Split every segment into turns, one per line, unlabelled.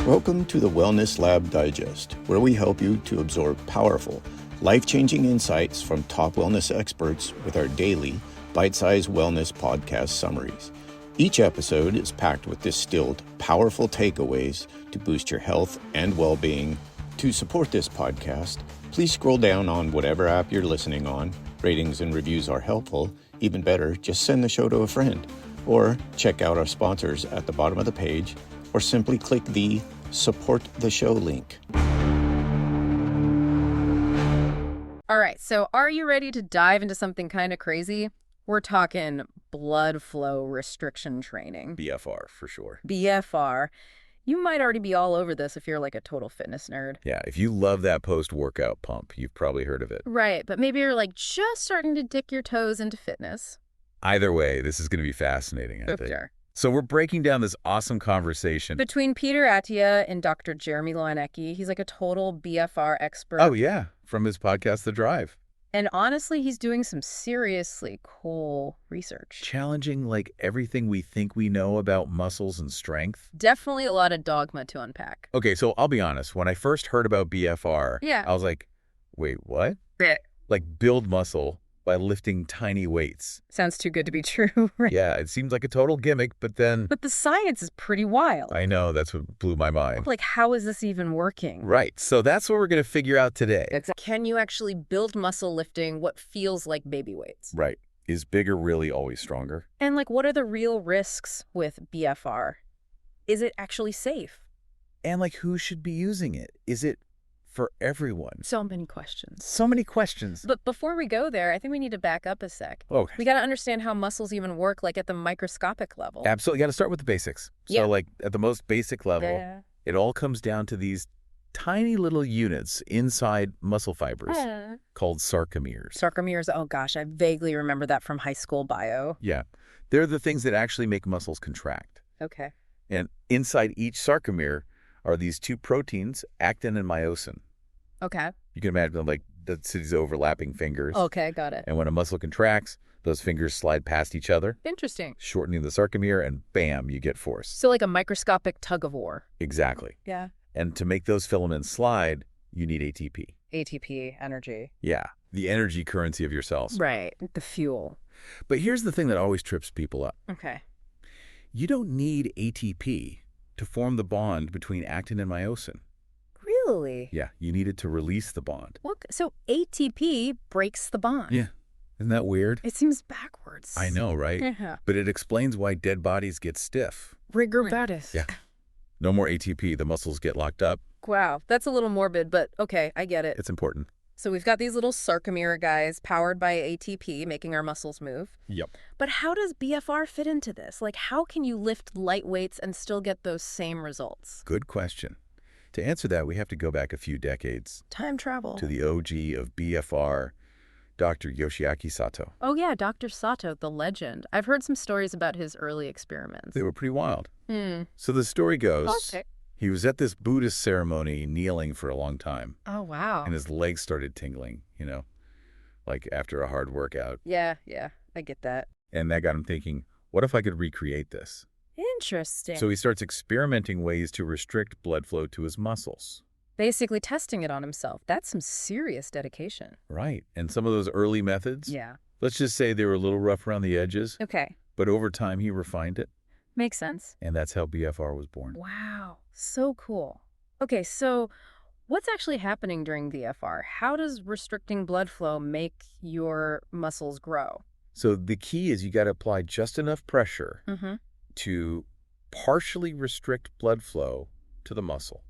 Welcome to the Wellness Lab Digest, where we help you to absorb powerful, life-changing insights from top wellness experts with our daily, bite-sized wellness podcast summaries. Each episode is packed with distilled, powerful takeaways to boost your health and well-being. To support this podcast, please scroll down on whatever app you're listening on. Ratings and reviews are helpful. Even better, just send the show to a friend. Or check out our sponsors at the bottom of the page, or simply click the Support the Show link.
All right, so are you ready to dive into something kind of crazy? We're talking blood flow restriction training.
BFR, for sure.
BFR. You might already be all over this if you're like a total fitness nerd.
Yeah, if you love that post-workout pump, you've probably heard of it.
Right, but maybe you're like just starting to dip your toes into fitness.
Either way, this is going to be fascinating, I think.
Sure.
So we're breaking down this awesome conversation
Between Peter Attia and Dr. Jeremy Loanecki, he's like a total BFR expert.
Oh, yeah, from his podcast, The Drive.
And honestly, he's doing some seriously cool research.
Challenging like everything we think we know about muscles and strength.
Definitely a lot of dogma to unpack.
Okay, so I'll be honest. When I first heard about BFR, I was like, wait, what? Like build muscle by lifting tiny weights.
Sounds too good to be true, right?
Yeah, it seems like a total gimmick, but then...
But the science is pretty wild.
I know, that's what blew my mind.
Like, how is this even working?
Right, so that's what we're going to figure out today.
Can you actually build muscle lifting what feels like baby weights?
Right. Is bigger really always stronger?
And like, what are the real risks with BFR? Is it actually safe?
And like, who should be using it? Is it for everyone?
So many questions.
So many questions.
But before we go there, I think we need to back up a sec.
Okay.
We got to understand how muscles even work, like at the microscopic level.
Absolutely. Got to start with the basics.
Yeah.
So like at the most basic level, it all comes down to these tiny little units inside muscle fibers called sarcomeres.
Sarcomeres, oh gosh, I vaguely remember that from high school bio.
Yeah. They're the things that actually make muscles contract.
Okay.
And inside each sarcomere are these two proteins, actin and myosin.
Okay.
You can imagine like that's these overlapping fingers.
Okay, got it.
And when a muscle contracts, those fingers slide past each other,
Interesting.
shortening the sarcomere, and bam, you get force.
So like a microscopic tug of war.
Exactly.
Yeah.
And to make those filaments slide, you need ATP.
ATP, energy.
Yeah, the energy currency of your cells.
Right, the fuel.
But here's the thing that always trips people up.
Okay.
You don't need ATP to form the bond between actin and myosin.
Really?
Yeah, you need it to release the bond.
What? So ATP breaks the bond.
Yeah. Isn't that weird?
It seems backwards.
I know, right?
Yeah.
But it explains why dead bodies get stiff.
Rigor mortis.
Yeah. No more ATP, the muscles get locked up.
Wow, that's a little morbid, but okay, I get it.
It's important.
So we've got these little sarcomere guys powered by ATP making our muscles move.
Yep.
But how does BFR fit into this? Like, how can you lift light weights and still get those same results?
Good question. To answer that, we have to go back a few decades.
Time travel.
To the OG of BFR, Dr. Yoshiaki Sato.
Oh yeah, Dr. Sato, the legend. I've heard some stories about his early experiments.
They were pretty wild. So the story goes, he was at this Buddhist ceremony kneeling for a long time.
Oh, wow.
And his legs started tingling, like after a hard workout.
Yeah, I get that.
And that got him thinking, what if I could recreate this?
Interesting.
So he starts experimenting ways to restrict blood flow to his muscles.
Basically testing it on himself. That's some serious dedication.
Right. And some of those early methods, let's just say they were a little rough around the edges.
Okay.
But over time, he refined it.
Makes sense.
And that's how BFR was born.
Wow. So cool. Okay, so what's actually happening during BFR? How does restricting blood flow make your muscles grow?
So the key is you got to apply just enough pressure to partially restrict blood flow to the muscle.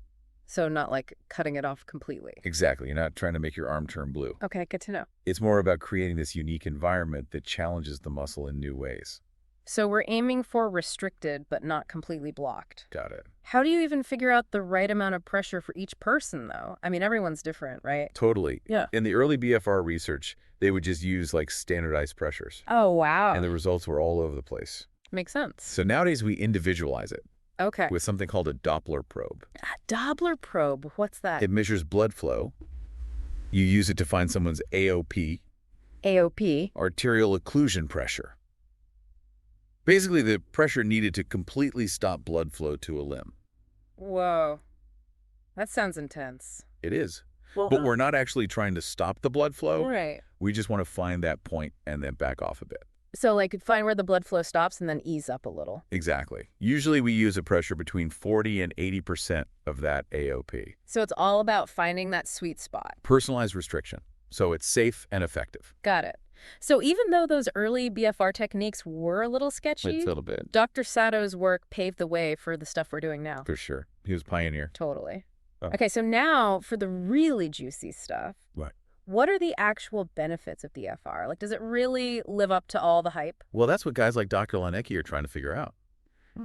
So not like cutting it off completely.
Exactly. You're not trying to make your arm turn blue.
Okay, good to know.
It's more about creating this unique environment that challenges the muscle in new ways.
So we're aiming for restricted, but not completely blocked.
Got it.
How do you even figure out the right amount of pressure for each person, though? I mean, everyone's different, right?
Totally.
Yeah.
In the early BFR research, they would just use like standardized pressures.
Oh, wow.
And the results were all over the place.
Makes sense.
So nowadays we individualize it.
Okay.
With something called a Doppler probe.
A Doppler probe, what's that?
It measures blood flow. You use it to find someone's AOP.
AOP?
Arterial occlusion pressure. Basically, the pressure needed to completely stop blood flow to a limb.
Whoa. That sounds intense.
It is.
Well,
But we're not actually trying to stop the blood flow.
right.
We just want to find that point and then back off a bit.
So, like, find where the blood flow stops and then ease up a little.
Exactly. Usually we use a pressure between 40 and 80% of that AOP.
So it's all about finding that sweet spot.
Personalized restriction. So it's safe and effective.
Got it. So even though those early BFR techniques were a little sketchy,
It's a little bit.
Dr. Sato's work paved the way for the stuff we're doing now.
For sure. He was a pioneer.
Totally.
Oh.
Okay, so now for the really juicy stuff.
Right.
What are the actual benefits of BFR? Like, does it really live up to all the hype?
Well, that's what guys like Dr. Lanecki are trying to figure out.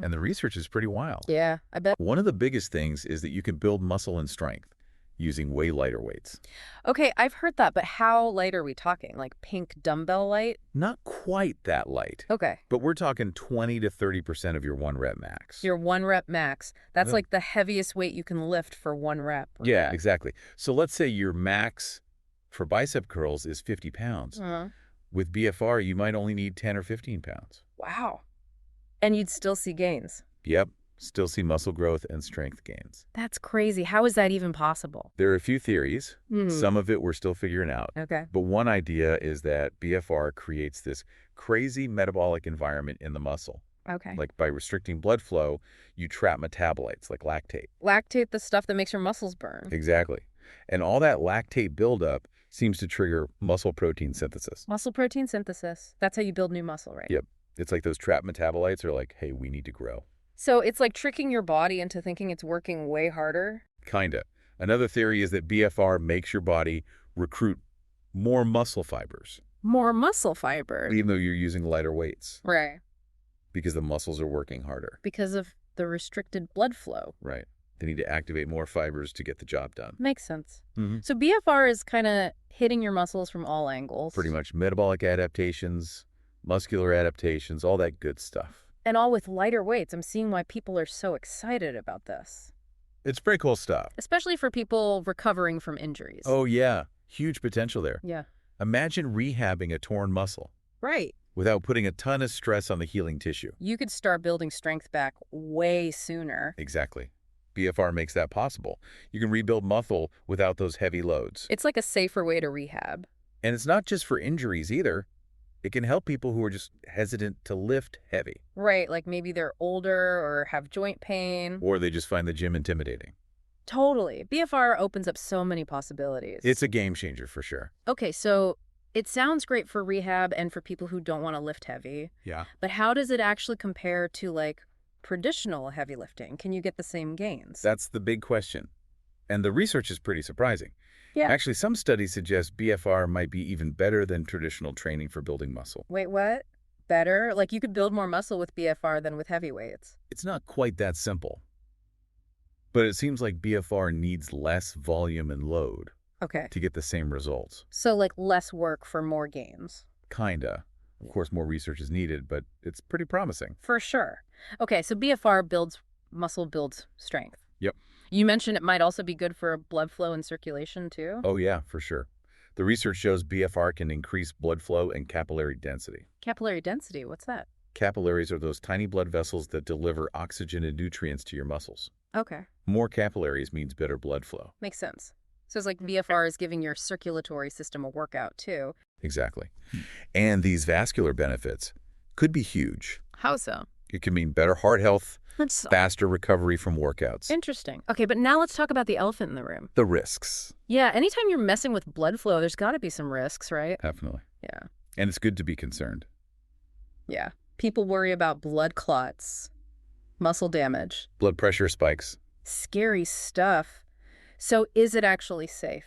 And the research is pretty wild.
Yeah, I bet.
One of the biggest things is that you can build muscle and strength using way lighter weights.
Okay, I've heard that, but how light are we talking? Like pink dumbbell light?
Not quite that light,
Okay.
but we're talking 20 to 30% of your 1 rep max.
Your 1 rep max. That's
Yeah.
like the heaviest weight you can lift for 1 rep. Right?
Yeah, exactly. So let's say your max for bicep curls is 50 pounds.
Uh-huh.
With BFR, you might only need 10 or 15 pounds.
Wow. And you'd still see gains.
Yep, still see muscle growth and strength gains.
That's crazy. How is that even possible?
There are a few theories.
Hmm.
Some of it we're still figuring out.
Okay.
But one idea is that BFR creates this crazy metabolic environment in the muscle.
Okay.
Like by restricting blood flow, you trap metabolites like lactate.
Lactate, the stuff that makes your muscles burn.
Exactly. And all that lactate buildup seems to trigger muscle protein synthesis.
Muscle protein synthesis. That's how you build new muscle, right?
Yep. It's like those trapped metabolites are like, hey, we need to grow.
So it's like tricking your body into thinking it's working way harder.
Kinda. Another theory is that BFR makes your body recruit more muscle fibers,
More muscle fiber.
even though you're using lighter weights,
Right.
because the muscles are working harder.
Because of the restricted blood flow.
Right. They need to activate more fibers to get the job done.
Makes sense.
Mm-hmm.
So BFR is kind of hitting your muscles from all angles.
Pretty much metabolic adaptations, muscular adaptations, all that good stuff.
And all with lighter weights. I'm seeing why people are so excited about this.
It's pretty cool stuff.
Especially for people recovering from injuries.
Oh, yeah. Huge potential there.
Yeah.
Imagine rehabbing a torn muscle
Right.
without putting a ton of stress on the healing tissue.
You could start building strength back way sooner.
Exactly. BFR makes that possible. You can rebuild muscle without those heavy loads.
It's like a safer way to rehab.
And it's not just for injuries either. It can help people who are just hesitant to lift heavy,
Right, like maybe they're older or have joint pain.
or they just find the gym intimidating.
Totally. BFR opens up so many possibilities.
It's a game changer for sure.
Okay, so it sounds great for rehab and for people who don't want to lift heavy.
Yeah.
But how does it actually compare to like traditional heavy lifting? Can you get the same gains?
That's the big question. And the research is pretty surprising.
Yeah.
Actually, some studies suggest BFR might be even better than traditional training for building muscle.
Wait, what? Better? Like you could build more muscle with BFR than with heavy weights.
It's not quite that simple. But it seems like BFR needs less volume and load
Okay.
to get the same results.
So like less work for more gains.
Kinda. Of course, more research is needed, but it's pretty promising.
For sure. Okay, so BFR builds muscle, builds strength.
Yep.
You mentioned it might also be good for blood flow and circulation too?
Oh, yeah, for sure. The research shows BFR can increase blood flow and capillary density.
Capillary density, what's that?
Capillaries are those tiny blood vessels that deliver oxygen and nutrients to your muscles.
Okay,
More capillaries means better blood flow.
makes sense. So it's like BFR is giving your circulatory system a workout too.
Exactly. And these vascular benefits could be huge.
How so?
It could mean better heart health,
That's
faster recovery from workouts.
interesting. Okay, but now let's talk about the elephant in the room.
The risks.
Yeah, anytime you're messing with blood flow, there's got to be some risks, right?
Definitely.
Yeah.
And it's good to be concerned.
Yeah. People worry about blood clots, muscle damage,
Blood pressure spikes.
scary stuff. So is it actually safe?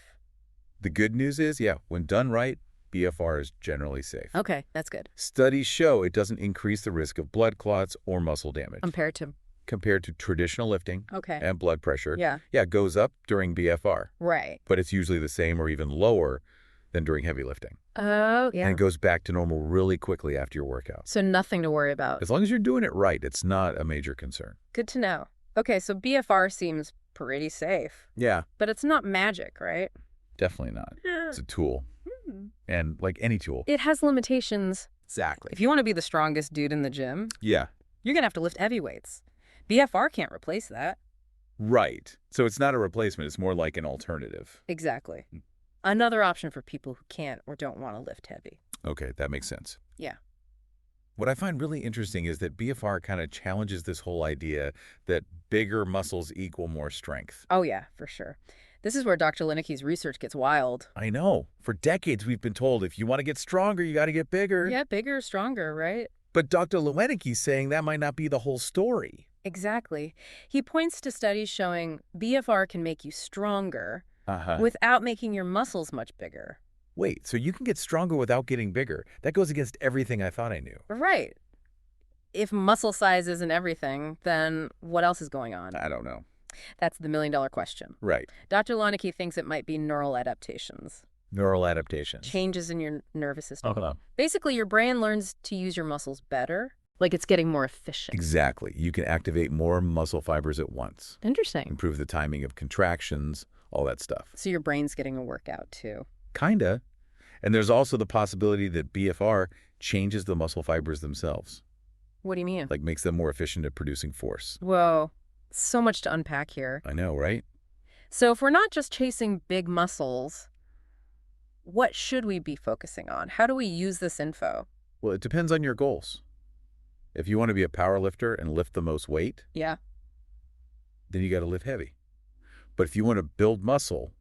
The good news is, yeah, when done right, BFR is generally safe.
Okay, that's good.
Studies show it doesn't increase the risk of blood clots or muscle damage
Compared to
traditional lifting
okay.
and blood pressure.
Yeah.
Yeah, it goes up during BFR,
Right.
but it's usually the same or even lower than during heavy lifting.
Oh, yeah.
And it goes back to normal really quickly after your workout.
So nothing to worry about.
As long as you're doing it right, it's not a major concern.
Good to know. Okay, so BFR seems pretty safe,
Yeah,
but it's not magic, right?
definitely not. It's a tool. And like any tool.
It has limitations.
Exactly.
If you want to be the strongest dude in the gym,
Yeah.
you're going to have to lift heavy weights. BFR can't replace that.
Right. So it's not a replacement. It's more like an alternative.
Exactly. Another option for people who can't or don't want to lift heavy.
Okay, that makes sense.
Yeah.
What I find really interesting is that BFR kind of challenges this whole idea that bigger muscles equal more strength.
Oh, yeah, for sure. This is where Dr. Lineke's research gets wild.
I know. For decades, we've been told if you want to get stronger, you got to get bigger.
Yeah, bigger, stronger, right?
But Dr. Lineke's saying that might not be the whole story.
Exactly. He points to studies showing BFR can make you stronger
Uh-huh.
without making your muscles much bigger.
Wait, so you can get stronger without getting bigger. That goes against everything I thought I knew.
Right. If muscle size isn't everything, then what else is going on?
I don't know.
That's the million-dollar question.
Right.
Dr. Lineker thinks it might be neural adaptations.
Neural adaptations.
Changes in your nervous system.
Uh-huh.
Basically, your brain learns to use your muscles better, like it's getting more efficient.
Exactly. You can activate more muscle fibers at once.
Interesting.
Improve the timing of contractions, all that stuff.
So your brain's getting a workout, too.
Kinda. And there's also the possibility that BFR changes the muscle fibers themselves.
What do you mean?
Like makes them more efficient at producing force.
Whoa, so much to unpack here.
I know, right?
So if we're not just chasing big muscles, what should we be focusing on? How do we use this info?
Well, it depends on your goals. If you want to be a power lifter and lift the most weight,
Yeah.
then you got to lift heavy. But if you want to build muscle,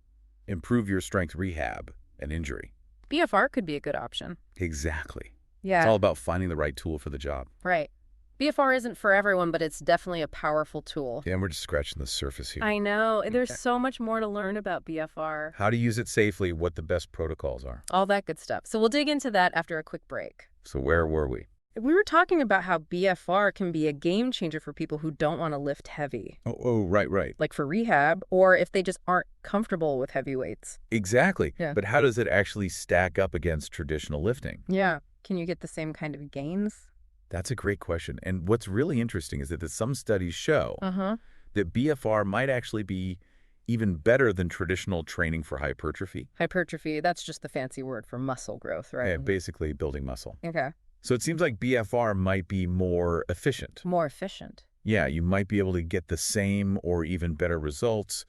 improve your strength rehab and injury.
BFR could be a good option.
Exactly.
Yeah.
It's all about finding the right tool for the job.
Right. BFR isn't for everyone, but it's definitely a powerful tool.
Yeah, and we're just scratching the surface here.
I know. There's so much more to learn about BFR.
How to use it safely, what the best protocols are.
All that good stuff. So we'll dig into that after a quick break.
So where were we?
We were talking about how BFR can be a game changer for people who don't want to lift heavy,
Oh, right.
like for rehab, or if they just aren't comfortable with heavy weights.
Exactly.
Yeah.
But how does it actually stack up against traditional lifting?
Yeah. Can you get the same kind of gains?
That's a great question. And what's really interesting is that some studies show that BFR might actually be even better than traditional training for hypertrophy.
Hypertrophy, that's just the fancy word for muscle growth, right?
Yeah, basically building muscle.
Okay.
So it seems like BFR might be more efficient.
More efficient.
Yeah, you might be able to get the same or even better results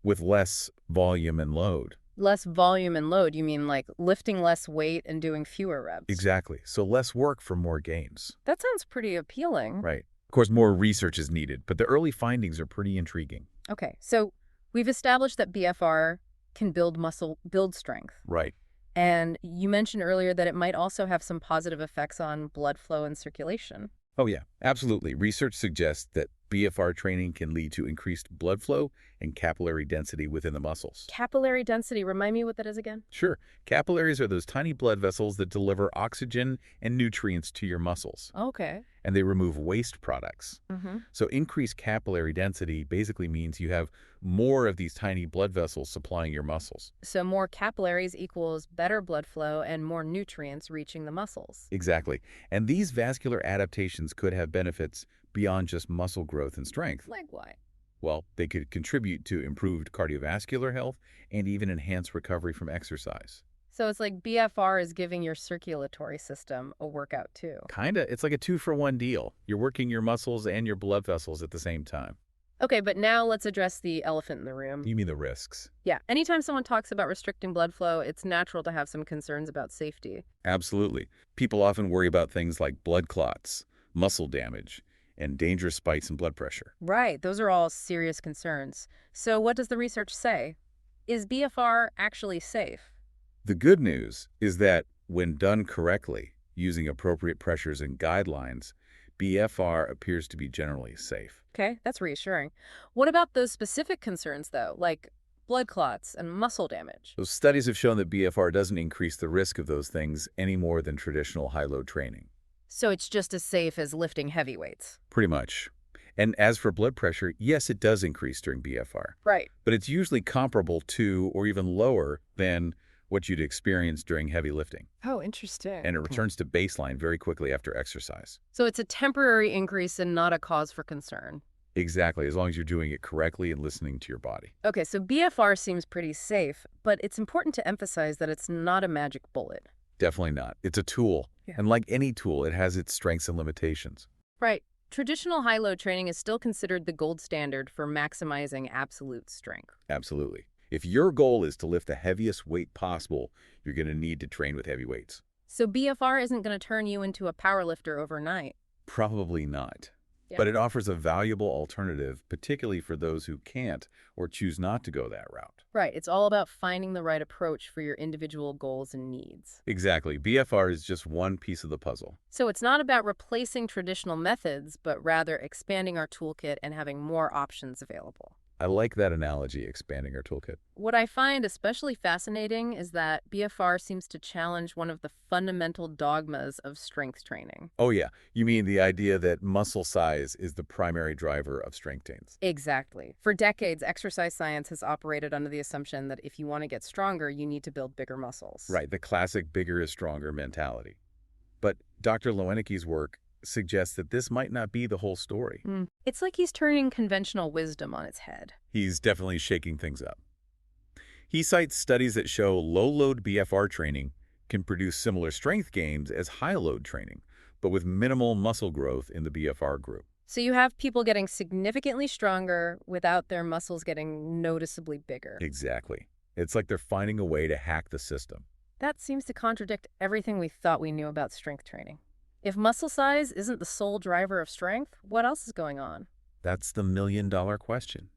with less volume and load.
Less volume and load, you mean like lifting less weight and doing fewer reps?
Exactly. So less work for more gains.
That sounds pretty appealing.
Right. Of course, more research is needed, but the early findings are pretty intriguing.
Okay, so we've established that BFR can build muscle, build strength.
Right.
And you mentioned earlier that it might also have some positive effects on blood flow and circulation.
Oh, yeah, absolutely. Research suggests that BFR training can lead to increased blood flow and capillary density within the muscles.
Capillary density, remind me what that is again?
Sure. Capillaries are those tiny blood vessels that deliver oxygen and nutrients to your muscles,
Okay.
and they remove waste products.
Mm-hmm.
So increased capillary density basically means you have more of these tiny blood vessels supplying your muscles.
So more capillaries equals better blood flow and more nutrients reaching the muscles.
Exactly. And these vascular adaptations could have benefits beyond just muscle growth and strength.
Like what?
Well, they could contribute to improved cardiovascular health and even enhance recovery from exercise.
So it's like BFR is giving your circulatory system a workout too.
Kinda. It's like a 2-for-1 deal. You're working your muscles and your blood vessels at the same time.
Okay, but now let's address the elephant in the room.
You mean the risks?
Yeah, anytime someone talks about restricting blood flow, it's natural to have some concerns about safety.
Absolutely. People often worry about things like blood clots, muscle damage, and dangerous spikes in blood pressure.
Right, those are all serious concerns. So what does the research say? Is BFR actually safe?
The good news is that when done correctly, using appropriate pressures and guidelines, BFR appears to be generally safe.
Okay, that's reassuring. What about those specific concerns, though, like blood clots and muscle damage?
Those studies have shown that BFR doesn't increase the risk of those things any more than traditional high-load training.
So it's just as safe as lifting heavy weights?
Pretty much. And as for blood pressure, yes, it does increase during BFR.
Right.
But it's usually comparable to or even lower than what you'd experience during heavy lifting.
Oh, interesting.
And it returns to baseline very quickly after exercise.
So it's a temporary increase and not a cause for concern.
Exactly, as long as you're doing it correctly and listening to your body.
Okay, so BFR seems pretty safe, but it's important to emphasize that it's not a magic bullet.
Definitely not. It's a tool.
Yeah.
And like any tool, it has its strengths and limitations.
Right. Traditional high-load training is still considered the gold standard for maximizing absolute strength.
Absolutely. If your goal is to lift the heaviest weight possible, you're going to need to train with heavy weights.
So BFR isn't going to turn you into a powerlifter overnight.
Probably not.
Yeah.
But it offers a valuable alternative, particularly for those who can't or choose not to go that route.
Right. It's all about finding the right approach for your individual goals and needs.
Exactly. BFR is just one piece of the puzzle.
So it's not about replacing traditional methods, but rather expanding our toolkit and having more options available.
I like that analogy, expanding our toolkit.
What I find especially fascinating is that BFR seems to challenge one of the fundamental dogmas of strength training.
Oh yeah, you mean the idea that muscle size is the primary driver of strength gains.
Exactly. For decades, exercise science has operated under the assumption that if you want to get stronger, you need to build bigger muscles.
Right, the classic bigger is stronger mentality. But Dr. Loenicke's work suggests that this might not be the whole story.
It's like he's turning conventional wisdom on its head.
He's definitely shaking things up. He cites studies that show low-load BFR training can produce similar strength gains as high-load training, but with minimal muscle growth in the BFR group.
So you have people getting significantly stronger without their muscles getting noticeably bigger.
Exactly. It's like they're finding a way to hack the system.
That seems to contradict everything we thought we knew about strength training. If muscle size isn't the sole driver of strength, what else is going on?
That's the million-dollar question.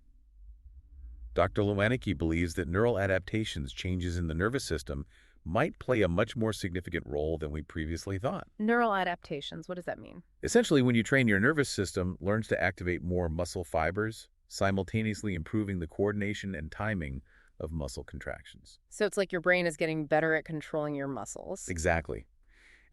Dr. Loenicke believes that neural adaptations, changes in the nervous system, might play a much more significant role than we previously thought.
Neural adaptations, what does that mean?
Essentially, when you train, your nervous system learns to activate more muscle fibers, simultaneously improving the coordination and timing of muscle contractions.
So it's like your brain is getting better at controlling your muscles.
Exactly.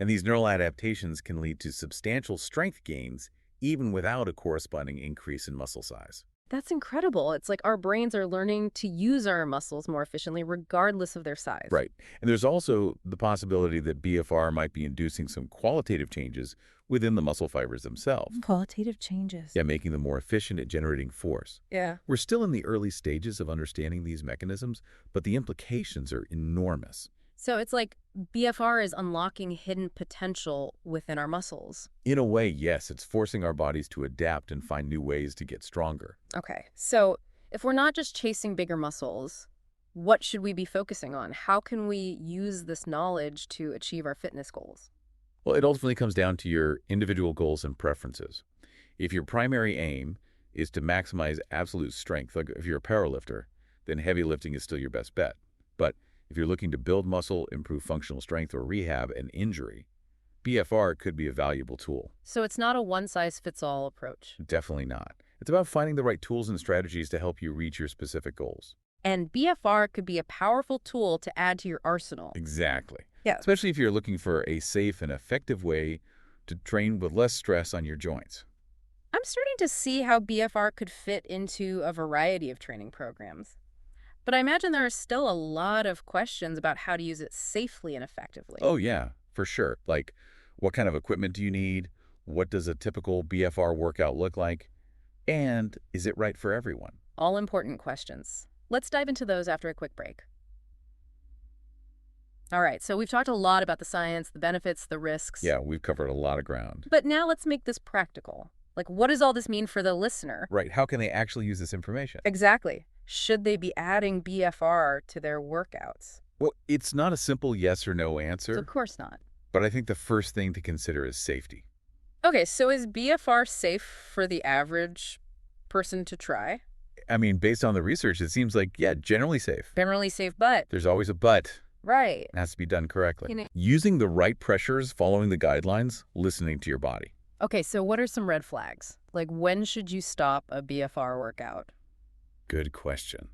And these neural adaptations can lead to substantial strength gains even without a corresponding increase in muscle size.
That's incredible. It's like our brains are learning to use our muscles more efficiently regardless of their size.
Right. And there's also the possibility that BFR might be inducing some qualitative changes within the muscle fibers themselves.
Qualitative changes.
Yeah, making them more efficient at generating force.
Yeah.
We're still in the early stages of understanding these mechanisms, but the implications are enormous.
So it's like BFR is unlocking hidden potential within our muscles.
In a way, yes, it's forcing our bodies to adapt and find new ways to get stronger.
Okay, so if we're not just chasing bigger muscles, what should we be focusing on? How can we use this knowledge to achieve our fitness goals?
Well, it ultimately comes down to your individual goals and preferences. If your primary aim is to maximize absolute strength, like if you're a powerlifter, then heavy lifting is still your best bet. But if you're looking to build muscle, improve functional strength, or rehab an injury, BFR could be a valuable tool.
So it's not a one-size-fits-all approach.
Definitely not. It's about finding the right tools and strategies to help you reach your specific goals.
And BFR could be a powerful tool to add to your arsenal.
Exactly.
Yeah.
Especially if you're looking for a safe and effective way to train with less stress on your joints.
I'm starting to see how BFR could fit into a variety of training programs. But I imagine there are still a lot of questions about how to use it safely and effectively.
Oh, yeah, for sure. Like, what kind of equipment do you need? What does a typical BFR workout look like? And is it right for everyone?
All important questions. Let's dive into those after a quick break. All right, so we've talked a lot about the science, the benefits, the risks.
Yeah, we've covered a lot of ground.
But now let's make this practical. Like, what does all this mean for the listener?
Right, how can they actually use this information?
Exactly. Should they be adding BFR to their workouts?
Well, it's not a simple yes or no answer.
Of course not.
But I think the first thing to consider is safety.
Okay, so is BFR safe for the average person to try?
I mean, based on the research, it seems like, yeah, generally safe.
Generally safe, but...
There's always a but.
Right.
It has to be done correctly.
You know...
Using the right pressures, following the guidelines, listening to your body.
Okay, so what are some red flags? Like, when should you stop a BFR workout?
Good question.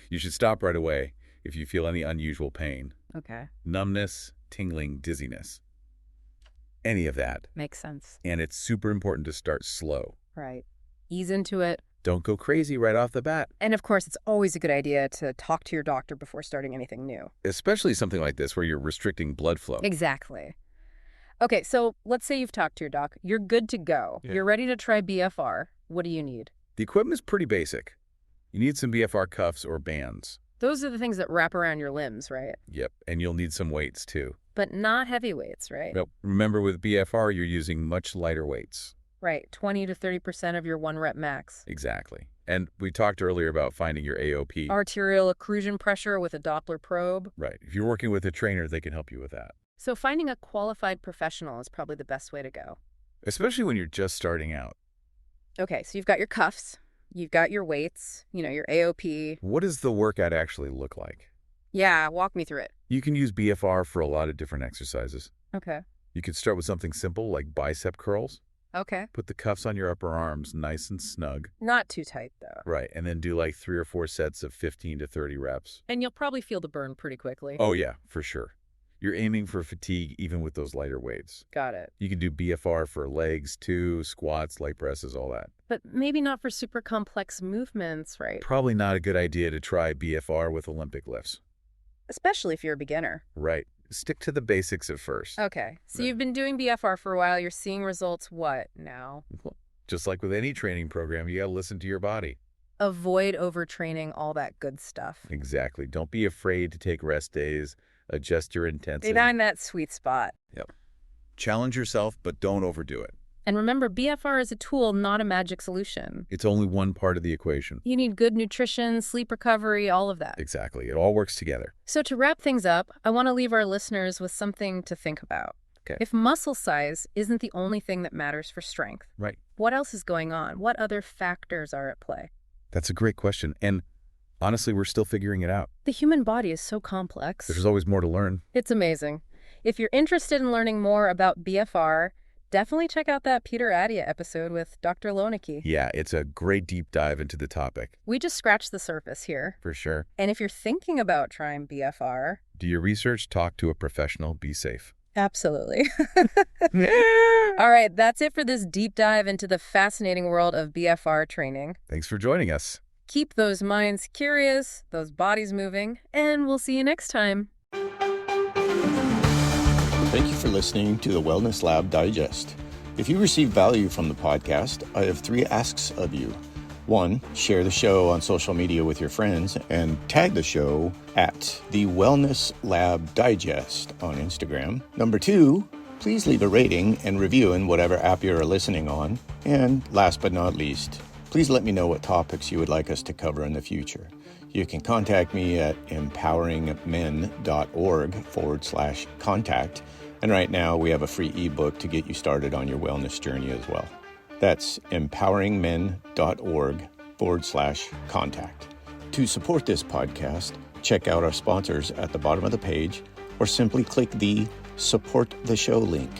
You should stop right away if you feel any unusual pain.
Okay.
Numbness, tingling, dizziness. Any of that.
Makes sense.
And it's super important to start slow.
Right. Ease into it.
Don't go crazy right off the bat.
And of course, it's always a good idea to talk to your doctor before starting anything new.
Especially something like this where you're restricting blood flow.
Exactly. Okay, so let's say you've talked to your doc. You're good to go.
Yeah.
You're ready to try BFR. What do you need?
The equipment is pretty basic. You need some BFR cuffs or bands.
Those are the things that wrap around your limbs, right?
Yep, and you'll need some weights too.
But not heavy weights, right?
Well, remember with BFR, you're using much lighter weights.
Right, 20 to 30% of your 1-rep max.
Exactly. And we talked earlier about finding your AOP.
Arterial occlusion pressure with a Doppler probe.
Right. If you're working with a trainer, they can help you with that.
So finding a qualified professional is probably the best way to go.
Especially when you're just starting out.
Okay, so you've got your cuffs, you've got your weights, your AOP.
What does the workout actually look like?
Yeah, walk me through it.
You can use BFR for a lot of different exercises.
Okay.
You could start with something simple like bicep curls.
Okay.
Put the cuffs on your upper arms nice and snug.
Not too tight, though.
Right, and then do like 3 or 4 sets of 15 to 30 reps.
And you'll probably feel the burn pretty quickly.
Oh, yeah, for sure. You're aiming for fatigue even with those lighter weights.
Got it.
You can do BFR for legs, too, squats, leg presses, all that.
But maybe not for super complex movements, right?
Probably not a good idea to try BFR with Olympic lifts.
Especially if you're a beginner.
Right. Stick to the basics at first.
Okay, so
Right.
you've been doing BFR for a while. You're seeing results what now?
Just like with any training program, you got to listen to your body.
Avoid overtraining, all that good stuff.
Exactly. Don't be afraid to take rest days. Adjust your intensity.
Find that sweet spot.
Yep. Challenge yourself, but don't overdo it.
And remember, BFR is a tool, not a magic solution.
It's only one part of the equation.
You need good nutrition, sleep recovery, all of that.
Exactly. It all works together.
So to wrap things up, I want to leave our listeners with something to think about.
Okay.
If muscle size isn't the only thing that matters for strength,
Right.
what else is going on? What other factors are at play?
That's a great question. And honestly, we're still figuring it out.
The human body is so complex.
There's always more to learn.
It's amazing. If you're interested in learning more about BFR, definitely check out that Peter Attia episode with Dr. Lonicki.
Yeah, it's a great deep dive into the topic.
We just scratched the surface here.
For sure.
And if you're thinking about trying BFR,
Do your research, talk to a professional, be safe.
absolutely. All right, that's it for this deep dive into the fascinating world of BFR training.
Thanks for joining us.
Keep those minds curious, those bodies moving, and we'll see you next time.
Thank you for listening to the Wellness Lab Digest. If you receive value from the podcast, I have 3 asks of you. 1, share the show on social media with your friends and tag the show at the Wellness Lab Digest on Instagram. Number 2, please leave a rating and review in whatever app you're listening on. And last but not least, please let me know what topics you would like us to cover in the future. You can contact me at empoweringmen.org/contact. And right now we have a free ebook to get you started on your wellness journey as well. That's empoweringmen.org/contact. To support this podcast, check out our sponsors at the bottom of the page or simply click the Support the Show link